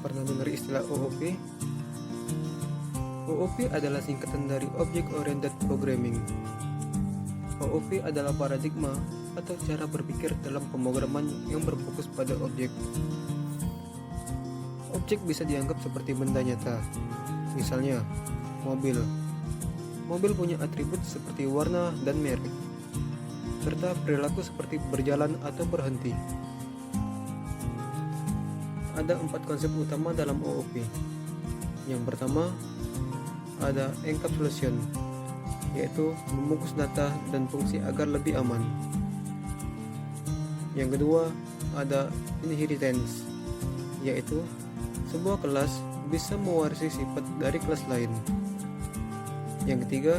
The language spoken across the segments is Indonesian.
Pernah dengar istilah OOP? OOP adalah singkatan dari Object Oriented Programming. OOP adalah paradigma atau cara berpikir dalam pemrograman yang berfokus pada objek. Objek bisa dianggap seperti benda nyata. Misalnya, mobil. Mobil punya atribut seperti warna dan merek, serta perilaku seperti berjalan atau berhenti. Ada 4 konsep utama dalam OOP. Yang pertama, ada encapsulation, yaitu membungkus data dan fungsi agar lebih aman. Yang kedua, ada inheritance, yaitu sebuah kelas bisa mewarisi sifat dari kelas lain. Yang ketiga,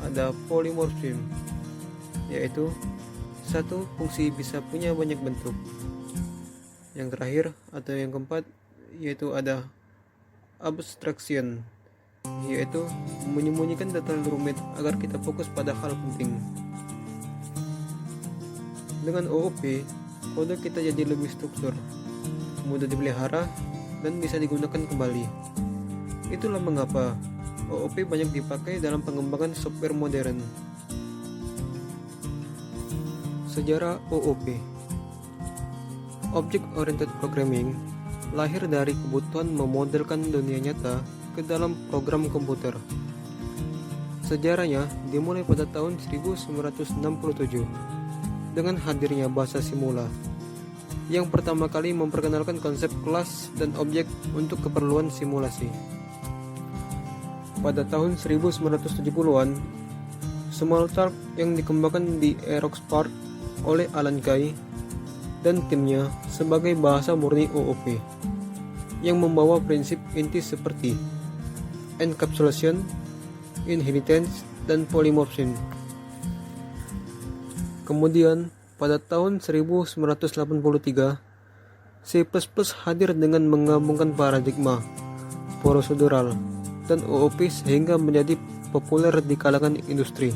ada polymorphism, yaitu satu fungsi bisa punya banyak bentuk. Yang terakhir atau yang keempat yaitu ada abstraction, yaitu menyembunyikan data rumit agar kita fokus pada hal penting. Dengan OOP, kode kita jadi lebih struktur, mudah dipelihara, dan bisa digunakan kembali. Itulah mengapa OOP banyak dipakai dalam pengembangan software modern. Sejarah OOP. Object Oriented Programming lahir dari kebutuhan memodelkan dunia nyata ke dalam program komputer. Sejarahnya dimulai pada tahun 1967 dengan hadirnya bahasa Simula, yang pertama kali memperkenalkan konsep kelas dan objek untuk keperluan simulasi. Pada tahun 1970-an, Smalltalk yang dikembangkan di Aeroxpark oleh Alan Kay dan timnya sebagai bahasa murni OOP yang membawa prinsip inti seperti encapsulation, inheritance, dan polymorphism. Kemudian, pada tahun 1983, C++ hadir dengan menggabungkan paradigma, prosedural, dan OOP sehingga menjadi populer di kalangan industri.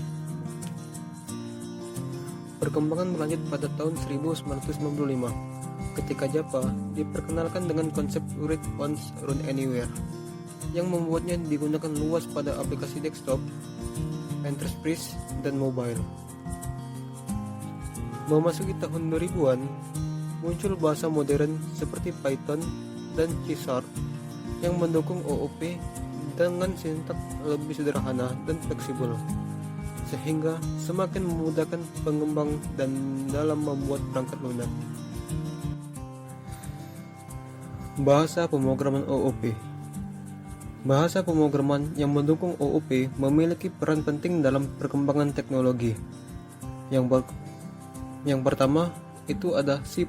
Perkembangan berlanjut pada tahun 1995 ketika Java diperkenalkan dengan konsep Read Once Run Anywhere yang membuatnya digunakan luas pada aplikasi desktop, enterprise, dan mobile. Memasuki tahun 2000-an, muncul bahasa modern seperti Python dan C# yang mendukung OOP dengan sintaks lebih sederhana dan fleksibel, sehingga semakin memudahkan pengembang dan dalam membuat perangkat lunak. Bahasa pemrograman OOP. Bahasa pemrograman yang mendukung OOP memiliki peran penting dalam perkembangan teknologi. Yang pertama itu ada C++,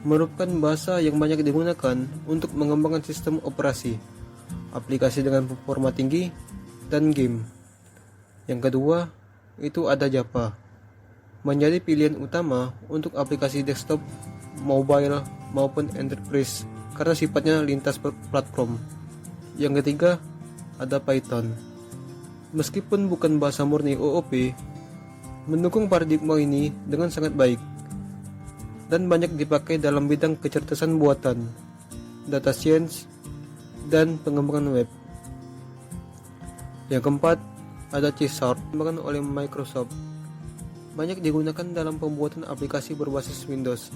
merupakan bahasa yang banyak digunakan untuk mengembangkan sistem operasi, aplikasi dengan performa tinggi, dan game. Yang kedua, itu ada Java, menjadi pilihan utama untuk aplikasi desktop, mobile, maupun enterprise karena sifatnya lintas platform. Yang ketiga, ada Python. Meskipun bukan bahasa murni OOP, mendukung paradigma ini dengan sangat baik dan banyak dipakai dalam bidang kecerdasan buatan, data science, dan pengembangan web. Yang keempat, ada C# dikembangkan oleh Microsoft. Banyak digunakan dalam pembuatan aplikasi berbasis Windows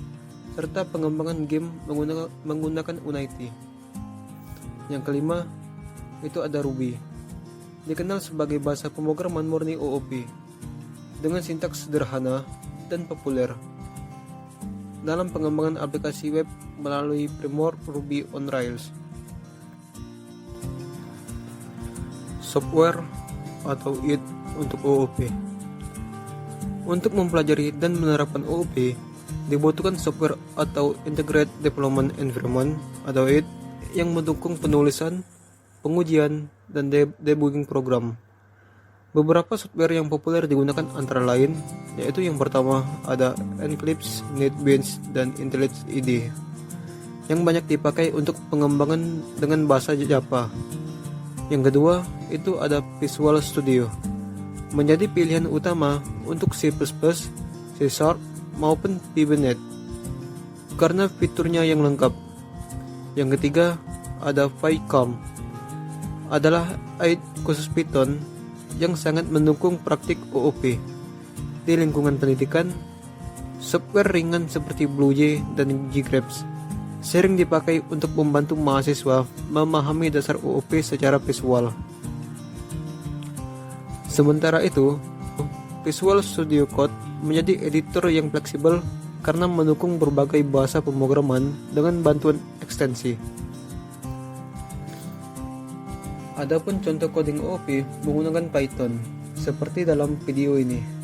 serta pengembangan game menggunakan Unity. Yang kelima, itu ada Ruby. Dikenal sebagai bahasa pemrograman murni OOP dengan sintaks sederhana dan populer dalam pengembangan aplikasi web melalui framework Ruby on Rails. Software atau IT untuk OOP. Untuk mempelajari dan menerapkan OOP, dibutuhkan software atau Integrated Development Environment atau IT yang mendukung penulisan, pengujian, dan debugging program. Beberapa software yang populer digunakan antara lain, yaitu yang pertama ada Eclipse, NetBeans, dan IntelliJ IDE, yang banyak dipakai untuk pengembangan dengan bahasa Java. Yang kedua, itu ada Visual Studio, menjadi pilihan utama untuk C++, C# maupun VBNet karena fiturnya yang lengkap. Yang ketiga, ada PyCharm. Adalah aid khusus Python yang sangat mendukung praktik OOP di lingkungan pendidikan. Software ringan seperti BlueJ dan ggrapes sering dipakai untuk membantu mahasiswa memahami dasar OOP secara visual. Sementara itu, Visual Studio Code menjadi editor yang fleksibel karena mendukung berbagai bahasa pemrograman dengan bantuan ekstensi. Adapun contoh coding OOP menggunakan Python, seperti dalam video ini.